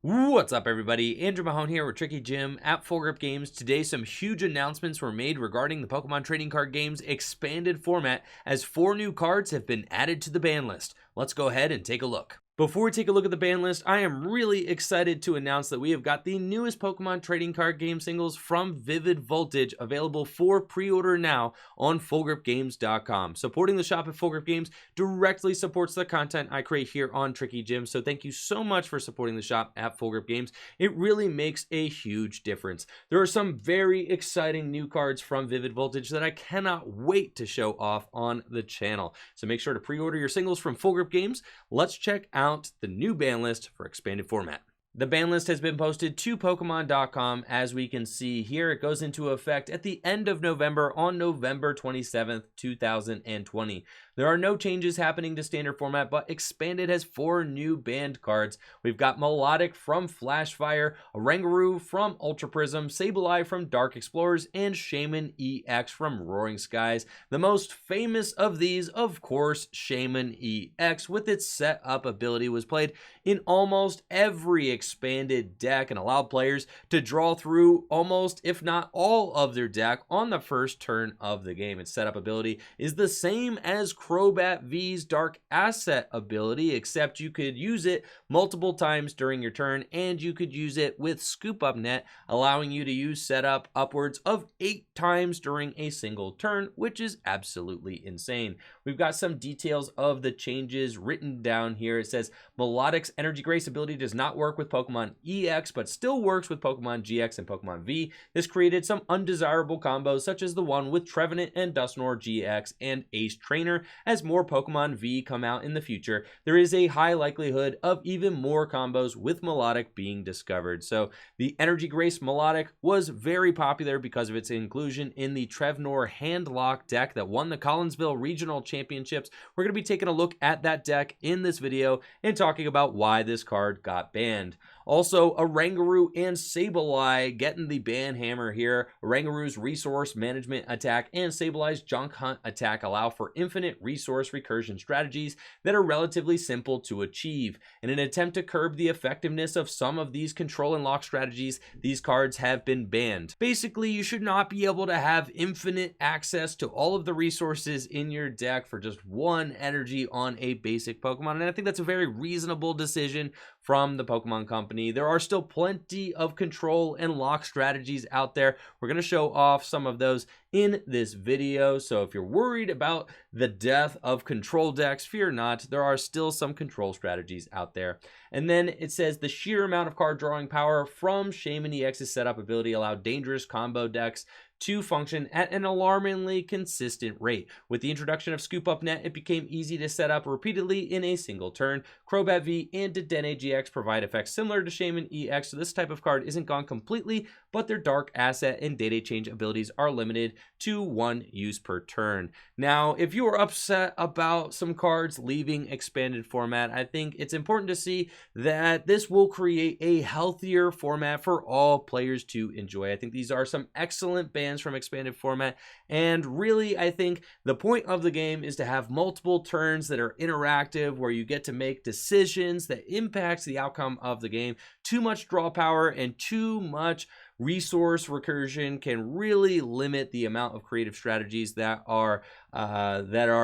What's up, everybody? Andrew Mahone here with Tricky Jim at Full Grip Games. Today, some huge announcements were made regarding the Pokemon Trading Card Game's expanded format, as 4 new cards have been added to the ban list. Let's go ahead and take a look. Before we take a look at the ban list, I am really excited to announce that we have got the newest Pokemon Trading Card Game singles from Vivid Voltage available for pre-order now on FullGripGames.com. Supporting the shop at Full Grip Games directly supports the content I create here on Tricky Jim, so thank you so much for supporting the shop at Full Grip Games. It really makes a huge difference. There are some very exciting new cards from Vivid Voltage that I cannot wait to show off on the channel. So make sure to pre-order your singles from Full Grip Games. Let's check out the new ban list for expanded format. The ban list has been posted to Pokemon.com. As we can see here, it goes into effect at the end of November on November 27th, 2020. There are no changes happening to standard format, but expanded has 4 new banned cards. We've got Melodic from Flashfire, Oranguru from Ultra Prism, Sableye from Dark Explorers, and Shaymin EX from Roaring Skies. The most famous of these, of course, Shaymin EX, with its set up ability, was played in almost every expanded deck and allowed players to draw through almost, if not all, of their deck on the first turn of the game. Its setup ability is the same as Crobat V's Dark Asset ability, except you could use it multiple times during your turn, and you could use it with Scoop Up Net, allowing you to use setup upwards of 8 times during a single turn, which is absolutely insane. We've got some details of the changes written down here. It says Melodic's Energy Grace ability does not work with Pokemon EX, but still works with Pokemon GX and Pokemon V. This created some undesirable combos, such as the one with Trevenant and Dusknoir GX and Ace Trainer. As more Pokemon V come out in the future, there is a high likelihood of even more combos with Melodic being discovered. So the Energy Grace Melodic was very popular because of its inclusion in the Trevenant Handlock deck that won the Collinsville Regional Championships. We're going to be taking a look at that deck in this video and talking about why this card got banned. Also, Oranguru and Sableye getting the ban hammer here. Oranguru's Resource Management attack and Sableye's Junk Hunt attack allow for infinite resource recursion strategies that are relatively simple to achieve. In an attempt to curb the effectiveness of some of these control and lock strategies, these cards have been banned. Basically, you should not be able to have infinite access to all of the resources in your deck for just 1 energy on a basic Pokemon, and I think that's a very reasonable decision from the Pokemon Company. There are still plenty of control and lock strategies out there. We're going to show off some of those in this video, so if you're worried about the death of control decks, fear not. There are still some control strategies out there. And then it says the sheer amount of card drawing power from Shaymin EX's setup ability allowed dangerous combo decks to function at an alarmingly consistent rate. With the introduction of Scoop Up Net, it became easy to set up repeatedly in a single turn. Crobat V and Dedenne GX provide effects similar to Shaymin EX, so this type of card isn't gone completely, but their Dark Asset and Day Change abilities are limited to 1 use per turn. Now, if you are upset about some cards leaving expanded format, I think it's important to see that this will create a healthier format for all players to enjoy. I think these are some excellent bans from expanded format, and really I think the point of the game is to have multiple turns that are interactive, where you get to make decisions that impacts the outcome of the game. Too much draw power and too much resource recursion can really limit the amount of creative strategies that are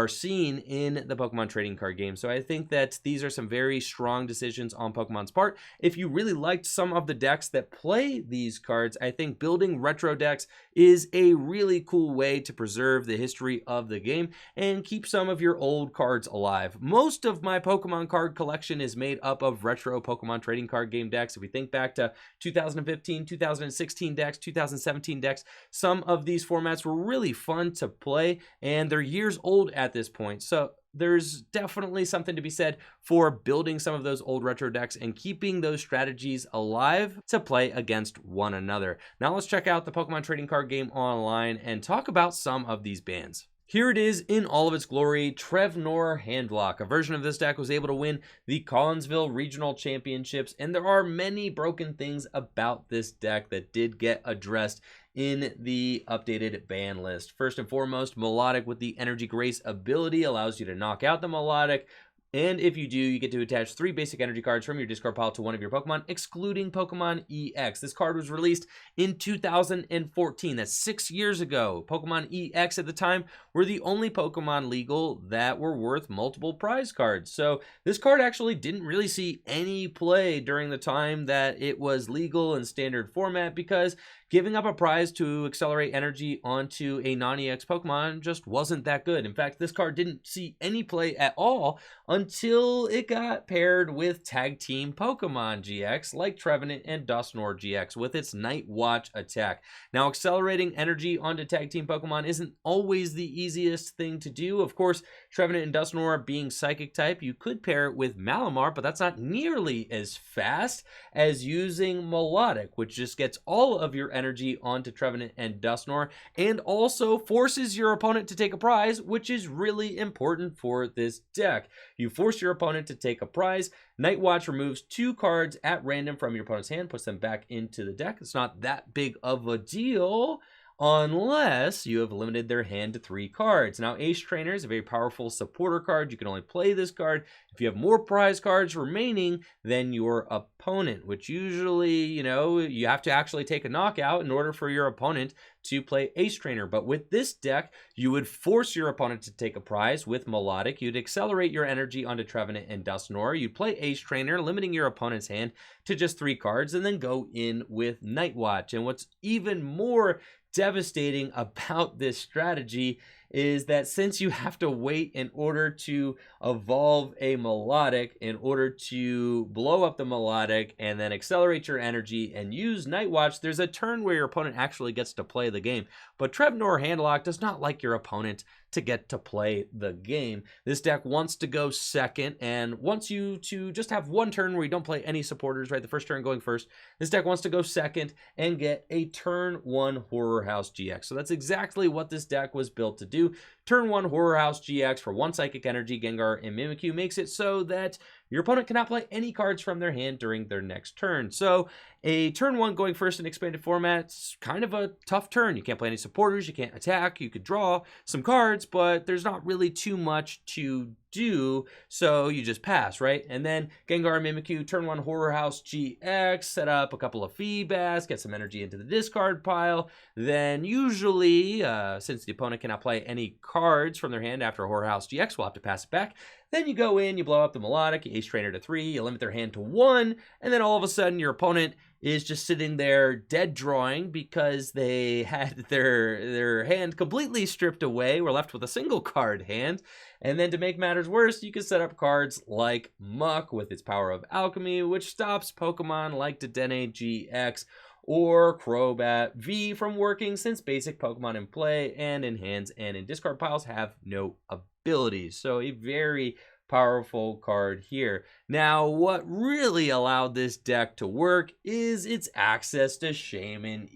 seen in the Pokemon trading card game. So I think that these are some very strong decisions on Pokemon's part. If you really liked some of the decks that play these cards, I think building retro decks is a really cool way to preserve the history of the game and keep some of your old cards alive. Most of my Pokemon card collection is made up of retro Pokemon trading card game decks. If we think back to 2015, 2016 decks, 2017 decks, some of these formats were really fun to play, and they're years old at this point. So there's definitely something to be said for building some of those old retro decks and keeping those strategies alive to play against one another. Now let's check out the Pokemon trading card game online and talk about some of these bans. Here it is in all of its glory, Trevenant Handlock. A version of this deck was able to win the Collinsville Regional Championships, and there are many broken things about this deck that did get addressed in the updated ban list. First and foremost, Melodic with the Energy Grace ability allows you to knock out the Melodic And if you do, you get to attach 3 basic energy cards from your discard pile to one of your Pokemon, excluding Pokemon EX. This card was released in 2014. That's 6 years ago. Pokemon EX at the time were the only Pokemon legal that were worth multiple prize cards. So this card actually didn't really see any play during the time that it was legal in standard format, because giving up a prize to accelerate energy onto a non-EX Pokemon just wasn't that good. In fact, this card didn't see any play at all until it got paired with Tag Team Pokemon GX, like Trevenant and Dusknoir GX, with its Night Watch attack. Now, accelerating energy onto Tag Team Pokemon isn't always the easiest thing to do. Of course, Trevenant and Dusknoir being Psychic type, you could pair it with Malamar, but that's not nearly as fast as using Melodic, which just gets all of your energy onto Trevenant and Dusknoir, and also forces your opponent to take a prize, which is really important for this deck. You force your opponent to take a prize. Night Watch removes 2 cards at random from your opponent's hand, puts them back into the deck. It's not that big of a deal unless you have limited their hand to 3 cards. Now, Ace Trainer is a very powerful supporter card. You can only play this card if you have more prize cards remaining than your opponent, which usually, you have to actually take a knockout in order for your opponent to play Ace Trainer. But with this deck, you would force your opponent to take a prize with Melodic. You'd accelerate your energy onto Trevenant and Dusknoir. You'd play Ace Trainer, limiting your opponent's hand to just 3 cards, and then go in with Night Watch. And what's even more devastating about this strategy is that since you have to wait in order to evolve a Melodic, in order to blow up the Melodic and then accelerate your energy and use Night Watch, there's a turn where your opponent actually gets to play the game. But Trevenant Handlock does not like your opponent to get to play the game. This deck wants to go second and wants you to just have one turn where you don't play any supporters, right? The first turn going first. This deck wants to go second and get a turn 1 Horror House GX. So that's exactly what this deck was built to do. Turn 1 Horror House GX for 1 Psychic Energy, Gengar, and Mimikyu makes it so that your opponent cannot play any cards from their hand during their next turn. So a turn 1 going first in expanded format's kind of a tough turn. You can't play any supporters, you can't attack, you could draw some cards, but there's not really too much to do, so you just pass, right? And then Gengar and Mimikyu, turn 1 Horror House GX, set up a couple of Feebas, get some energy into the discard pile. Then usually, since the opponent cannot play any cards from their hand after Horror House GX, we'll have to pass it back. Then you go in, you blow up the Melodic, you Ace Trainer to 3, you limit their hand to 1, and then all of a sudden your opponent is just sitting there dead drawing because they had their hand completely stripped away. We're left with a single card hand. And then to make matters worse, you can set up cards like Muck with its power of alchemy, which stops Pokemon like Dedenne GX or Crobat V from working, since basic Pokemon in play and in hands and in discard piles have no abilities. So a very powerful card here. Now, what really allowed this deck to work is its access to Shaymin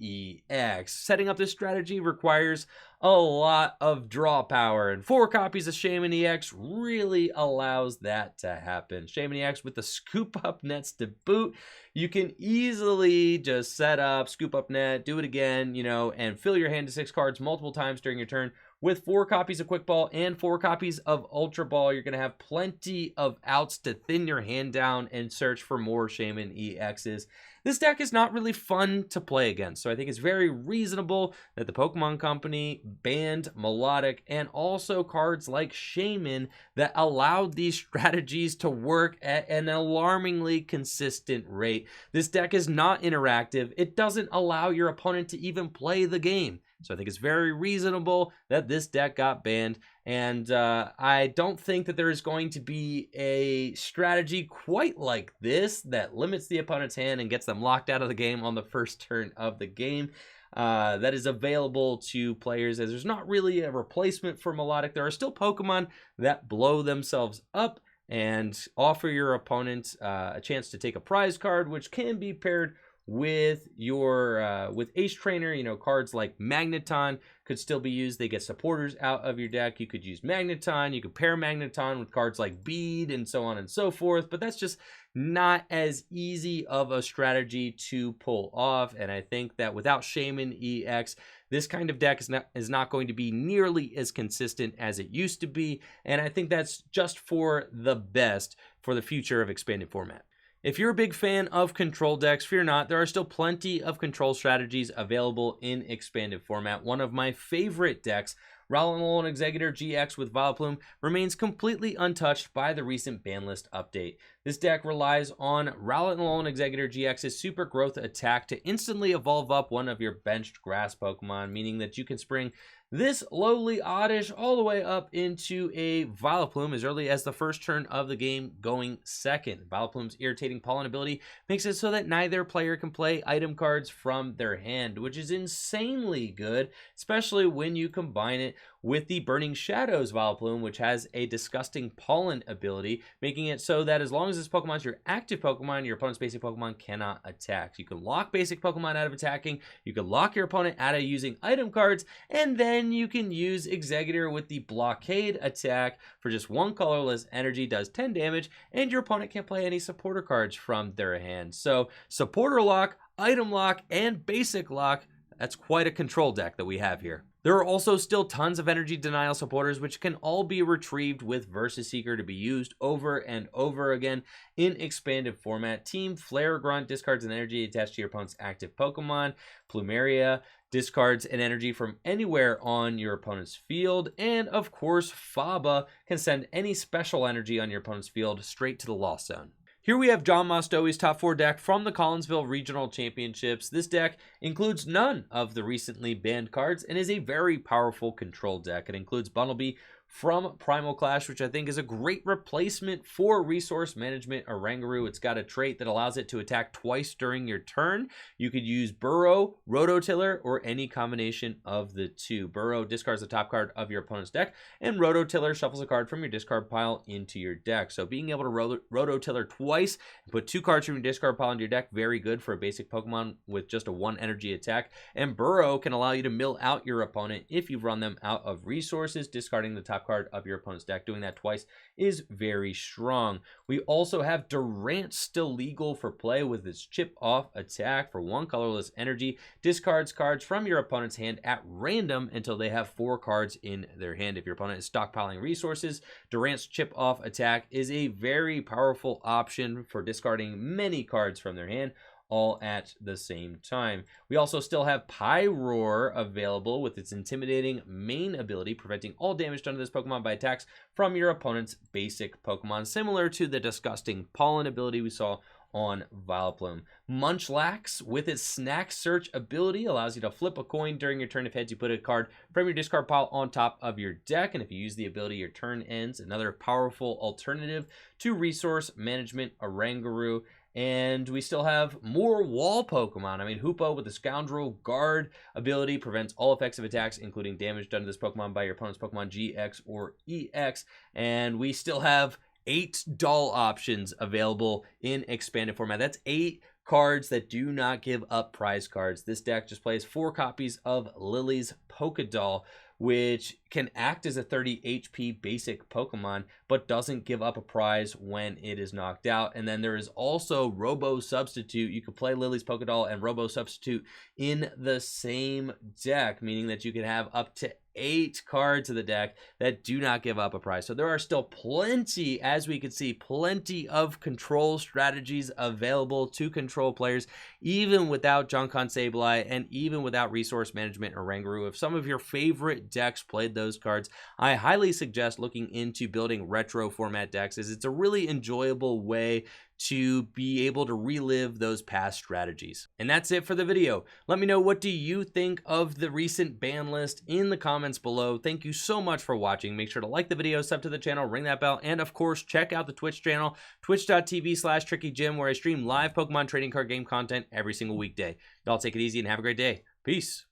EX. Setting up this strategy requires a lot of draw power, and 4 copies of Shaymin EX really allows that to happen. Shaymin EX with the scoop up nets to boot. You can easily just set up, scoop up net, do it again, and fill your hand to 6 cards multiple times during your turn. With 4 copies of Quick Ball and 4 copies of Ultra Ball, you're going to have plenty of outs to thin your hand down and search for more Shaymin EXs. This deck is not really fun to play against, so I think it's very reasonable that the Pokemon Company banned Melodic and also cards like Shaymin that allowed these strategies to work at an alarmingly consistent rate. This deck is not interactive. It doesn't allow your opponent to even play the game. So I think it's very reasonable that this deck got banned, and I don't think that there is going to be a strategy quite like this that limits the opponent's hand and gets them locked out of the game on the first turn of the game. That is available to players, as there's not really a replacement for Melodic. There are still Pokemon that blow themselves up and offer your opponent a chance to take a prize card, which can be paired with your with Ace Trainer. Cards like Magneton could still be used. They get supporters out of your deck. You could use Magneton. You could pair Magneton with cards like Bead and so on and so forth, but that's just not as easy of a strategy to pull off. And I think that without Shaymin EX, this kind of deck is not going to be nearly as consistent as it used to be. And I think that's just for the best for the future of expanded format. If you're a big fan of control decks, fear not, there are still plenty of control strategies available in expanded format. One of my favorite decks, Rowlet Alolan Exeggutor GX with Vileplume, remains completely untouched by the recent ban list update. This deck relies on Rowlet Alolan Exeggutor GX's super growth attack to instantly evolve up one of your benched grass Pokemon, meaning that you can spring this lowly Oddish all the way up into a Vileplume as early as the first turn of the game, going second. Vileplume's irritating pollen ability makes it so that neither player can play item cards from their hand, which is insanely good, especially when you combine it with the Burning Shadows Vileplume, which has a disgusting pollen ability, making it so that as long as this Pokemon is your active Pokemon, your opponent's basic Pokemon cannot attack. So you can lock basic Pokemon out of attacking, you can lock your opponent out of using item cards, and then you can use Exeggutor with the blockade attack for just one colorless energy, does 10 damage, and your opponent can't play any supporter cards from their hand. So supporter lock, item lock, and basic lock, that's quite a control deck that we have here. There are also still tons of energy denial supporters which can all be retrieved with Versus Seeker to be used over and over again in expanded format. Team Flare Grunt discards an energy attached to your opponent's active Pokemon. Plumeria discards an energy from anywhere on your opponent's field. And of course, Faba can send any special energy on your opponent's field straight to the Lost Zone. Here we have John Mostowi's top 4 deck from the Collinsville Regional Championships. This deck includes none of the recently banned cards and is a very powerful control deck. It includes Bumblebee from Primal Clash, which I think is a great replacement for Resource Management Oranguru. It's got a trait that allows it to attack twice during your turn. You could use Burrow, Rototiller, or any combination of the two. Burrow discards the top card of your opponent's deck, and Rototiller shuffles a card from your discard pile into your deck. So being able to Rototiller twice and put 2 cards from your discard pile into your deck, very good for a basic Pokemon with just a 1 energy attack. And Burrow can allow you to mill out your opponent if you've run them out of resources, discarding the top card of your opponent's deck. Doing that twice is very strong. We also have Durant still legal for play with its chip off attack for 1 colorless energy. Discards cards from your opponent's hand at random until they have 4 cards in their hand. If your opponent is stockpiling resources, Durant's chip off attack is a very powerful option for discarding many cards from their hand, all at the same time. We also still have Pyroar available with its intimidating main ability, preventing all damage done to this Pokemon by attacks from your opponent's basic Pokemon, similar to the disgusting pollen ability we saw on Vileplume. Munchlax, with its snack search ability, allows you to flip a coin during your turn. If heads, you put a card from your discard pile on top of your deck, and if you use the ability, your turn ends. Another powerful alternative to Resource Management Oranguru. And we still have more wall Pokemon. I mean, Hoopa with the Scoundrel Guard ability prevents all effects of attacks, including damage done to this Pokemon by your opponent's Pokemon GX or EX. And we still have 8 doll options available in expanded format. That's 8 cards that do not give up prize cards. This deck just plays 4 copies of Lily's Pokédoll, which can act as a 30 HP basic Pokemon, but doesn't give up a prize when it is knocked out. And then there is also Robo Substitute. You could play Lily's Pokédoll and Robo Substitute in the same deck, meaning that you can have up to 8 cards of the deck that do not give up a prize. So there are still plenty, as we can see, plenty of control strategies available to control players, even without Junkon Sableye and even without Resource Management Oranguru. If some of your favorite decks played those cards, I highly suggest looking into building retro format decks, as it's a really enjoyable way to be able to relive those past strategies. And that's it for the video. Let me know, what do you think of the recent ban list in the comments below. Thank you so much for watching. Make sure to like the video, sub to the channel, ring that bell, and of course, check out the Twitch channel, twitch.tv/TrickyJim, where I stream live Pokemon trading card game content every single weekday. Y'all take it easy and have a great day. Peace.